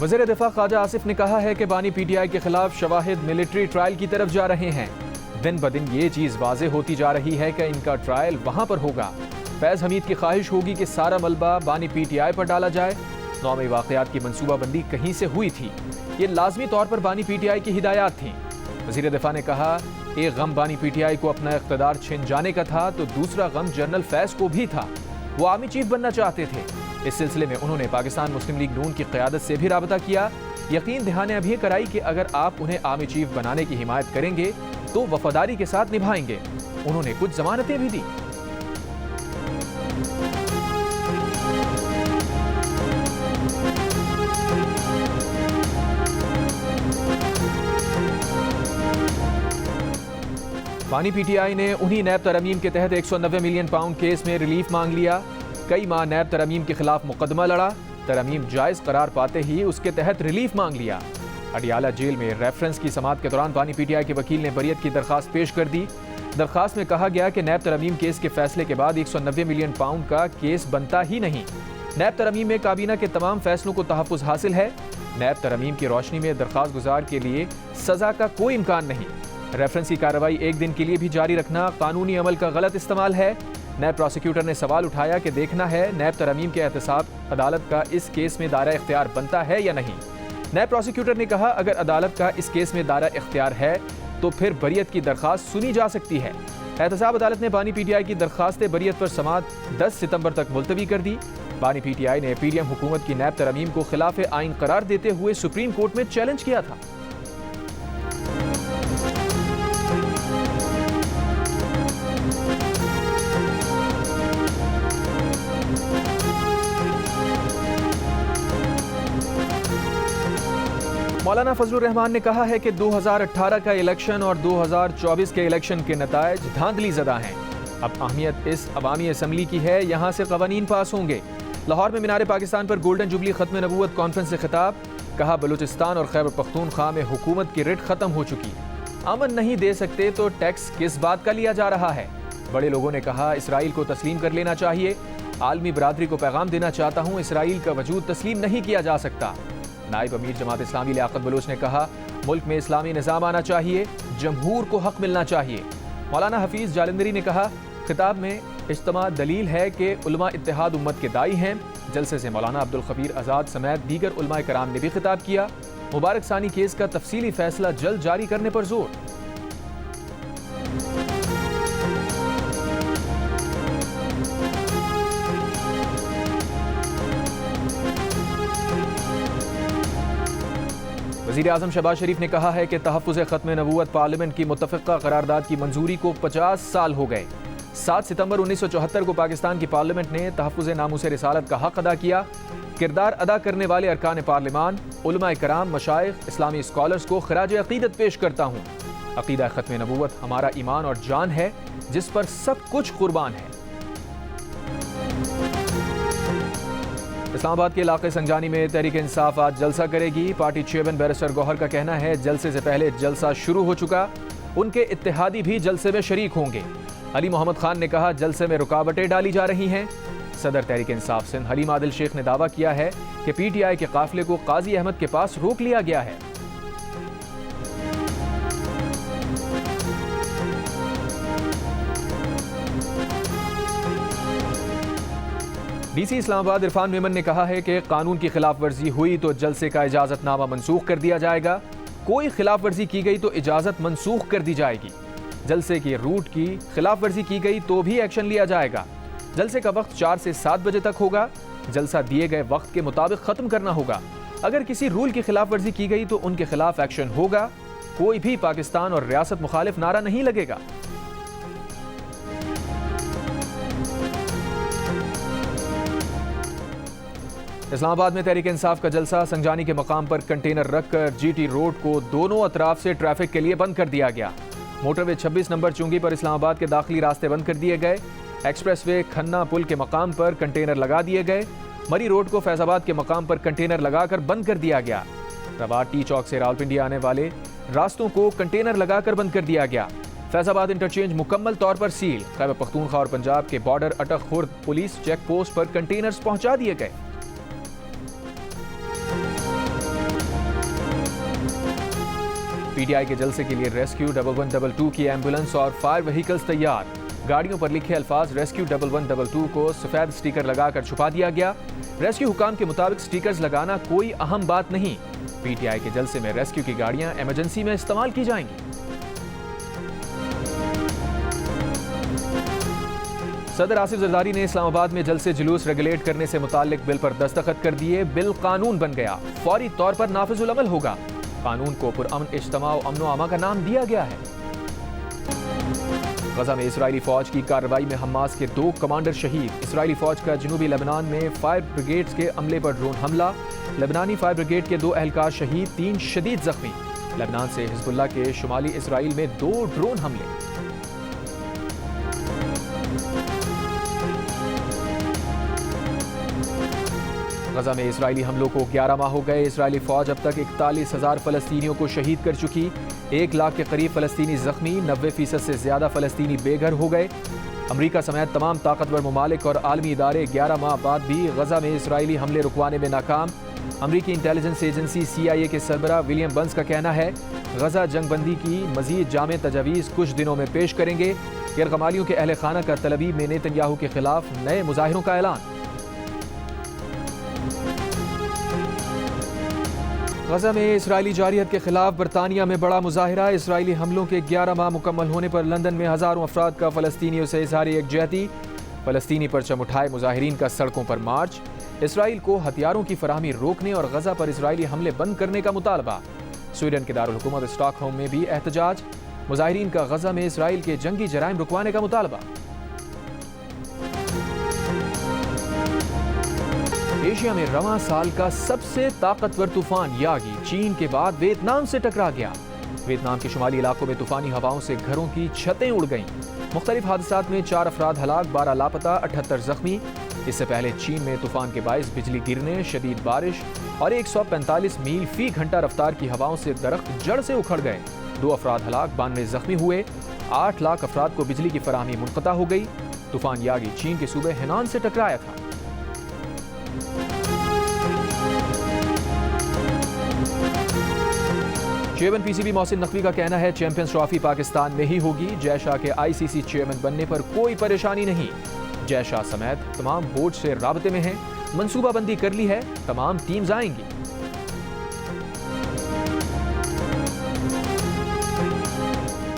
वज़ीर दिफा ख्वाजा आसिफ ने कहा है कि बानी पीटीआई के खिलाफ शवाहिद मिलिट्री ट्रायल की तरफ जा रहे हैं। दिन ब दिन ये चीज़ वाज़े होती जा रही है कि इनका ट्रायल वहाँ पर होगा। फैज़ हमीद की ख्वाहिश होगी कि सारा मलबा बानी पीटीआई पर डाला जाए। नौमी वाक़यात की मनसूबाबंदी कहीं से हुई थी, ये लाजमी तौर पर बानी पीटीआई की हिदायत थी। वज़ीर दिफा ने कहा, एक गम बानी पीटीआई को अपना इक़्तिदार छिन जाने का था तो दूसरा गम जनरल फैज़ को भी था। वो आर्मी चीफ बनना चाहते थे। इस सिलसिले में उन्होंने पाकिस्तान मुस्लिम लीग नून की क़यादत से भी राबता किया। यकीन दहाने अभी कराई कि अगर आप उन्हें आर्मी चीफ बनाने की हिमायत करेंगे तो वफादारी के साथ निभाएंगे। उन्होंने कुछ जमानतें भी दी। बानी पीटीआई ने उन्हीं नैब तरमीम के तहत 190 मिलियन पाउंड केस में रिलीफ मांग लिया। कई माह नैब तरमीम के खिलाफ मुकदमा लड़ा, तरमीम जायज करार पाते ही उसके तहत रिलीफ मांग लिया। अडियाला जेल में रेफरेंस की समाअत के दौरान बानी पीटीआई के वकील ने बरियत की दरखास्त पेश कर दी। दरखास्त में कहा गया कि नैब तरमीम केस के फैसले के बाद 190 मिलियन पाउंड का केस बनता ही नहीं। नैब तरमीम में काबीना के तमाम फैसलों को तहफ़्फ़ुज़ हासिल है। नैब तरमीम की रोशनी में दरखास्त गुजार के लिए सजा का कोई इम्कान नहीं। रेफरेंस की कार्रवाई एक दिन के लिए भी जारी रखना कानूनी अमल का गलत इस्तेमाल है। नैब प्रोसिक्यूटर ने सवाल उठाया कि देखना है नैब तरमीम के एहतसाब अदालत का इस केस में दायरा इख्तियार बनता है या नहीं। नैब प्रोसिक्यूटर ने कहा, अगर अदालत का इस केस में दायरा इख्तियार है तो फिर बरियत की दरखास्त सुनी जा सकती है। एहतसाब अदालत ने बानी पीटीआई की दरखास्त बरियत पर समाअत 10 सितंबर तक मुलतवी कर दी। बानी पीटीआई ने पीडीएम हुकूमत की नैब तरमीम को खिलाफ आइन करार देते हुए सुप्रीम कोर्ट में चैलेंज किया था। मौलाना फजलुर रहमान ने कहा है कि 2018 का इलेक्शन और 2024 के इलेक्शन के नतायज धांधली ज़दा हैं। अब अहमियत इस अवामी असम्बली की है, यहाँ से कवानीन पास होंगे। लाहौर में मीनार पाकिस्तान पर गोल्डन जुबली खत्म नबूवत कॉन्फ्रेंस से खिताब। कहा, बलूचिस्तान और खैबर पख्तूनख्वा में हुकूमत की रिट खत्म हो चुकी। अमन नहीं दे सकते तो टैक्स किस बात का लिया जा रहा है। बड़े लोगों ने कहा, इसराइल को तस्लीम कर लेना चाहिए। आलमी बरादरी को पैगाम देना चाहता हूँ, इसराइल का वजूद तस्लीम नहीं किया जा सकता। नायब अमीर जमात इस्लामी लियाकत बलोच ने कहा, मुल्क में इस्लामी निज़ाम आना चाहिए, जमहूर को हक मिलना चाहिए। मौलाना हफीज़ जालंधरी ने कहा, खिताब में इज्तिमा दलील है कि उलमा इत्तेहाद उम्मत के दाई हैं। जलसे से मौलाना अब्दुल खबीर आज़ाद समेत दीगर उलमा कराम ने भी खिताब किया। मुबारक सानी केस का तफसीली फैसला जल्द जारी करने पर जोर। वज़ीर आज़म शहबाज शरीफ ने कहा है कि तहफ़्फ़ुज़ ख़त्म नबूवत पार्लियामेंट की मुत्तफ़िक़ा करारदाद की मंजूरी को 50 साल हो गए। 7 सितंबर 1974 को पाकिस्तान की पार्लियामेंट ने तहफ़्फ़ुज़ नामूस रिसालत का हक़ अदा किया। किरदार अदा करने वाले अरकान पार्लिमान, उलमाए कराम, मशाइख़, इस्लामी स्कॉलर्स को ख़िराज अक़ीदत पेश करता हूँ। अक़ीदा ख़त्म नबूवत हमारा ईमान और जान है, जिस पर सब कुछ कुर्बान है। इस्लामाबाद के इलाके संजानी में तहरीक इंसाफ आज जलसा करेगी। पार्टी चेयरमैन बैरिस्टर गौहर का कहना है, जलसे से पहले जलसा शुरू हो चुका, उनके इत्तेहादी भी जलसे में शरीक होंगे। अली मोहम्मद खान ने कहा, जलसे में रुकावटें डाली जा रही हैं। सदर तहरीक इंसाफ सिंध हलीम आदिल शेख ने दावा किया है कि पीटीआई के काफिले को काजी अहमद के पास रोक लिया गया है। डीसी इस्लामाबाद इरफान मेमन ने कहा है कि कानून की खिलाफ वर्जी हुई तो जलसे का इजाजतनामा मनसूख कर दिया जाएगा। कोई खिलाफ वर्जी की गई तो इजाजत मनसूख कर दी जाएगी। जलसे की रूट की खिलाफ वर्जी की गई तो भी एक्शन लिया जाएगा। जलसे का वक्त 4 से 7 बजे तक होगा। जलसा दिए गए वक्त के मुताबिक खत्म करना होगा। अगर किसी रूल की खिलाफ वर्जी की गई तो उनके खिलाफ एक्शन होगा। कोई भी पाकिस्तान और रियासत मुखालिफ नारा नहीं लगेगा। इस्लामाबाद में तहरीक इंसाफ का जलसा। संजानी के मकाम पर कंटेनर रखकर जीटी रोड को दोनों अतराफ से ट्रैफिक के लिए बंद कर दिया गया। मोटरवे 26 नंबर चुंगी पर इस्लामाबाद के दाखिली रास्ते बंद कर दिए गए। एक्सप्रेसवे खन्ना पुल के मकाम पर कंटेनर लगा दिए गए। मरी रोड को फैजाबाद के मकाम पर कंटेनर लगाकर बंद कर दिया गया। रवा टी चौक से रावलपिंडी आने वाले रास्तों को कंटेनर लगाकर बंद कर दिया गया। फैजाबाद इंटरचेंज मुकम्मल तौर पर सील। खैबर पख्तूनख्वा और पंजाब के बॉर्डर अटक खुर्द पुलिस चेक पोस्ट पर कंटेनर्स पहुंचा दिए गए। पीटीआई के जलसे के लिए रेस्क्यू 1122 की एम्बुलेंस और फायर व्हीकल्स तैयार। गाड़ियों पर लिखे अल्फाज रेस्क्यू 1122 को सफेद स्टिकर लगाकर छुपा दिया गया। रेस्क्यू हुकाम के मुताबिक स्टिकर्स लगाना कोई अहम बात नहीं। पीटीआई के जलसे में रेस्क्यू की गाड़ियां इमरजेंसी में इस्तेमाल की जाएंगी। सदर आसिफ जरदारी ने इस्लामाबाद में जलसे जुलूस रेगुलेट करने से मुताल्लिक बिल पर दस्तखत कर दिए। बिल कानून बन गया, फौरी तौर पर नाफिजुल अमल होगा। कानून को पुरअमन इज्तिमा और अमनो अमा का नाम दिया गया है। गजा में इजरायली फौज की कार्रवाई में हमास के 2 कमांडर शहीद। इजरायली फौज का जनूबी लेबनान में फायर ब्रिगेड्स के अमले पर ड्रोन हमला। लेबनानी फायर ब्रिगेड के 2 एहलकार शहीद, 3 शदीद जख्मी। लेबनान से हिजबुल्लाह के शुमाली इसराइल में 2 ड्रोन हमले। गजा में इजरायली हमलों को 11 माह हो गए। इजरायली फौज अब तक 41,000 फलस्तीनियों को शहीद कर चुकी। 1 लाख के करीब फलस्तीनी जख्मी, 90% से ज्यादा फलस्तीनी बेघर हो गए। अमरीका समेत तमाम ताकतवर ममालिक और आलमी इदारे 11 माह बाद भी गजा में इजरायली हमले रुकवाने में नाकाम। अमरीकी इंटेलिजेंस एजेंसी CIA के सरबराह विलियम बंस का कहना है, गजा जंगबंदी की मजीद जामे तजावीज़ कुछ दिनों में पेश करेंगे। गिरकमालियों के अहल खाना का तलबीब में नेतन्याहू के खिलाफ नए मुजाहिरों का ऐलान। गजा में इजरायली जारियत के खिलाफ बरतानिया में बड़ा मुजाहिरा। इजरायली हमलों के 11 माह मुकम्मल होने पर लंदन में हजारों अफराद का फलस्तीनियों से इजहार यकजहती। फलस्तीनी परचम उठाए मुजाहिरीन का सड़कों पर मार्च। इसराइल को हथियारों की फराहमी रोकने और गजा पर इजरायली हमले बंद करने का मुतालबा। स्वीडन के दारुल हुकूमत स्टॉकहोम में भी एहतजाज। मुजाहिरीन का गजा में इजराइल के जंगी जराइम रुकवाने का मुतालबा। एशिया में रवां साल का सबसे ताकतवर तूफान यागी चीन के बाद वियतनाम से टकरा गया। वियतनाम के शुमाली इलाकों में तूफानी हवाओं से घरों की छतें उड़ गईं। मुख्तलिफ हादसात में 4 अफराद हलाक, 12 लापता, 78 जख्मी। इससे पहले चीन में तूफान के बायस बिजली गिरने, शदीद बारिश और 145 मील फी घंटा रफ्तार की हवाओं से दरख्त जड़ से उखड़ गए। 2 अफराद हलाक, 92 जख्मी हुए। 8 लाख अफराद को बिजली की फराहमी मुनक़ता हो गई। तूफान यागी चीन के सूबे हेनान से टकराया था। चेयरमैन PCB मोहसिन नकवी का कहना है, चैंपियंस ट्रॉफी पाकिस्तान में ही होगी। जय शाह के ICC चेयरमैन बनने पर कोई परेशानी नहीं। जय शाह समेत तमाम बोर्ड से राबते में हैं। मनसूबाबंदी कर ली है, तमाम टीम्स आएंगी।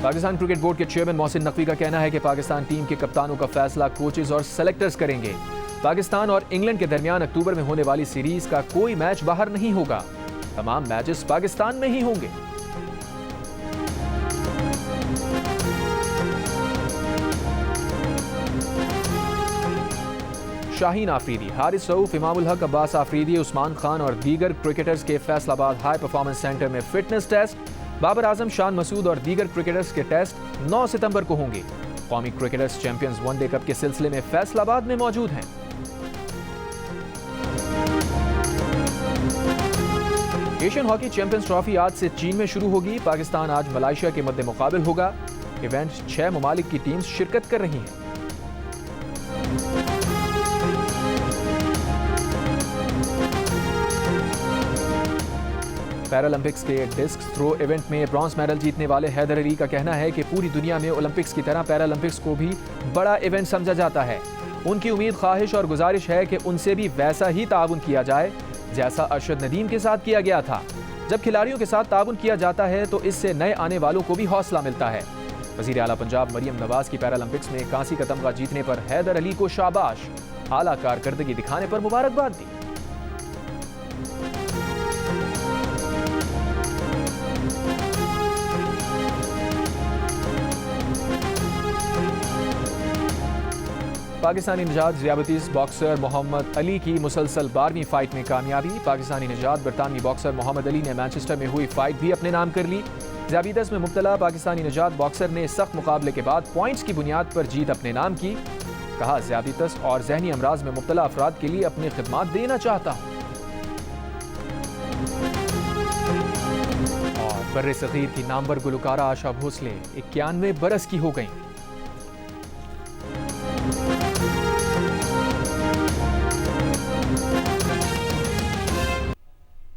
पाकिस्तान क्रिकेट बोर्ड के चेयरमैन मोहसिन नकवी का कहना है कि पाकिस्तान टीम के कप्तानों का फैसला कोचेज और सेलेक्टर्स करेंगे। पाकिस्तान और इंग्लैंड के दरमियान अक्टूबर में होने वाली सीरीज का कोई मैच बाहर नहीं होगा। तमाम मैचेस पाकिस्तान में ही होंगे। शाहीन आफरीदी, हारिस रऊफ, इमामुल हक, अब्बास आफरीदी, उस्मान खान और दीगर क्रिकेटर्स के फैसलाबाद हाई परफॉर्मेंस सेंटर में फिटनेस टेस्ट। बाबर आजम, शान मसूद और दीगर क्रिकेटर्स के टेस्ट 9 सितंबर को होंगे। कौमी क्रिकेटर्स चैंपियंस वनडे कप के सिलसिले में फैसलाबाद में मौजूद हैं। एशियन हॉकी चैंपियंस ट्रॉफी आज से चीन में शुरू होगी। पाकिस्तान आज मलेशिया के मद्दे मुकाबिल होगा। इवेंट 6 ममालिक की टीम्स शिरकत कर रही हैं। पैरालंपिक्स के डिस्क थ्रो इवेंट में ब्रॉन्ज मेडल जीतने वाले हैदर अली का कहना है कि पूरी दुनिया में ओलंपिक्स की तरह पैरालंपिक्स को भी बड़ा इवेंट समझा जाता है। उनकी उम्मीद, ख्वाहिश और गुजारिश है कि उनसे भी वैसा ही ताउन किया जाए जैसा अरशद नदीम के साथ किया गया था। जब खिलाड़ियों के साथ ताउन किया जाता है तो इससे नए आने वालों को भी हौसला मिलता है। वज़ीर आला पंजाब मरियम नवाज की पैरालंपिक्स में कांसी का तमगा जीतने पर हैदर अली को शाबाश, आला कारकर्दगी दिखाने पर मुबारकबाद दी। पाकिस्तानी निजात ज़ियाबतीस बॉक्सर मोहम्मद अली की मुसलसल 12वीं फाइट में कामयाबी। पाकिस्तानी निजात बरतानवी बॉक्सर मोहम्मद अली ने मैनचेस्टर में हुई फाइट भी अपने नाम कर ली। ज़ियाबतीस में मुब्तला पाकिस्तानी निजात बॉक्सर ने सख्त मुकाबले के बाद पॉइंट्स की बुनियाद पर जीत अपने नाम की। कहा, ज़ियाबतीस और जहनी अमराज में मुब्तला अफराद के लिए अपनी खिदमात देना चाहता हूँ। और बर्रे सगीर की नामवर गुलकारा आशा भोसले 91 बरस की हो गईं।